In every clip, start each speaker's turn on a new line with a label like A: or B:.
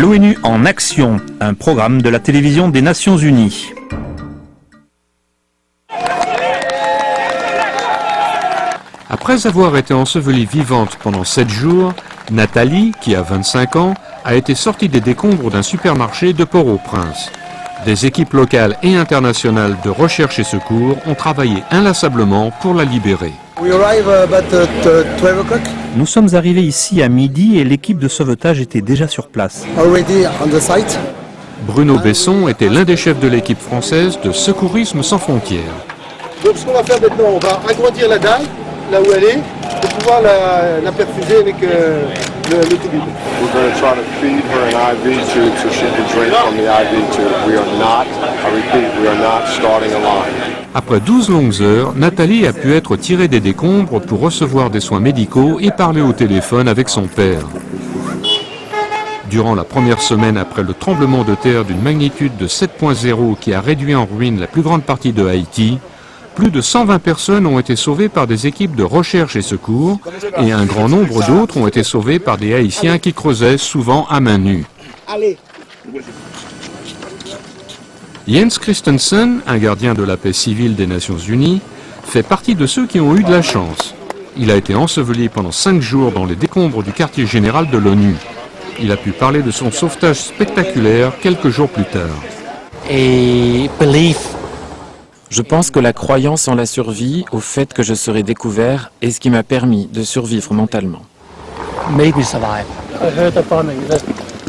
A: L'ONU en action, un programme de la télévision des Nations Unies.
B: Après avoir été ensevelie vivante pendant 7 jours, Nathalie, qui a 25 ans, a été sortie des décombres d'un supermarché de Port-au-Prince. Des équipes locales et internationales de recherche et secours ont travaillé inlassablement pour la libérer.
A: Nous sommes arrivés ici à midi et l'équipe de sauvetage était déjà sur place.
B: Bruno Besson était l'un des chefs de l'équipe française de Secourisme sans frontières.
C: Donc ce qu'on va faire maintenant, on va agrandir la dalle, là où elle est, pour pouvoir la perfuser avec le tubule.
D: We're going to try to feed her an IV tube so she can drink from the IV tube. We are not, I repeat, we are not starting a line.
B: Après 12 longues heures, Nathalie a pu être tirée des décombres pour recevoir des soins médicaux et parler au téléphone avec son père. Durant la première semaine après le tremblement de terre d'une magnitude de 7.0 qui a réduit en ruine la plus grande partie de Haïti, plus de 120 personnes ont été sauvées par des équipes de recherche et secours et un grand nombre d'autres ont été sauvées par des Haïtiens qui creusaient souvent à main nue. Jens Christensen, un gardien de la paix civile des Nations Unies, fait partie de ceux qui ont eu de la chance. Il a été enseveli pendant 5 jours dans les décombres du quartier général de l'ONU. Il a pu parler de son sauvetage spectaculaire quelques jours plus tard.
E: Je pense que la croyance en la survie, au fait que je serai découvert, est ce qui m'a permis de survivre mentalement.
F: Maybe survive. I heard the bombing.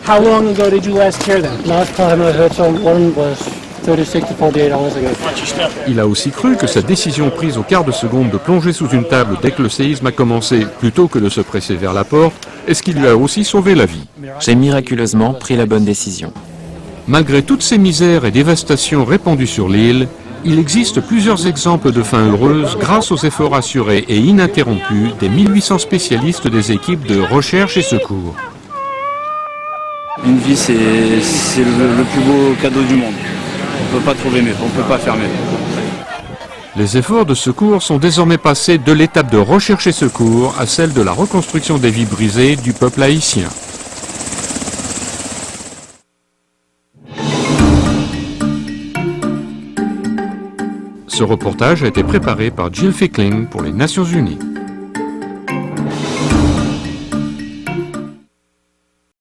F: How long ago did you last hear that? Last time I heard someone was 36 to 48 hours ago.
B: Il a aussi cru que sa décision prise au quart de seconde de plonger sous une table dès que le séisme a commencé, plutôt que de se presser vers la porte, est ce qui lui a aussi sauvé la vie.
E: J'ai miraculeusement pris la bonne décision.
B: Malgré toutes ces misères et dévastations répandues sur l'île, il existe plusieurs exemples de fins heureuses grâce aux efforts assurés et ininterrompus des 1800 spécialistes des équipes de recherche et secours.
G: Une vie, c'est le plus beau cadeau du monde. On ne peut pas trouver mieux, on ne peut pas faire mieux.
B: Les efforts de secours sont désormais passés de l'étape de recherche et secours à celle de la reconstruction des vies brisées du peuple haïtien. Ce reportage a été préparé par Jill Fickling pour les Nations Unies.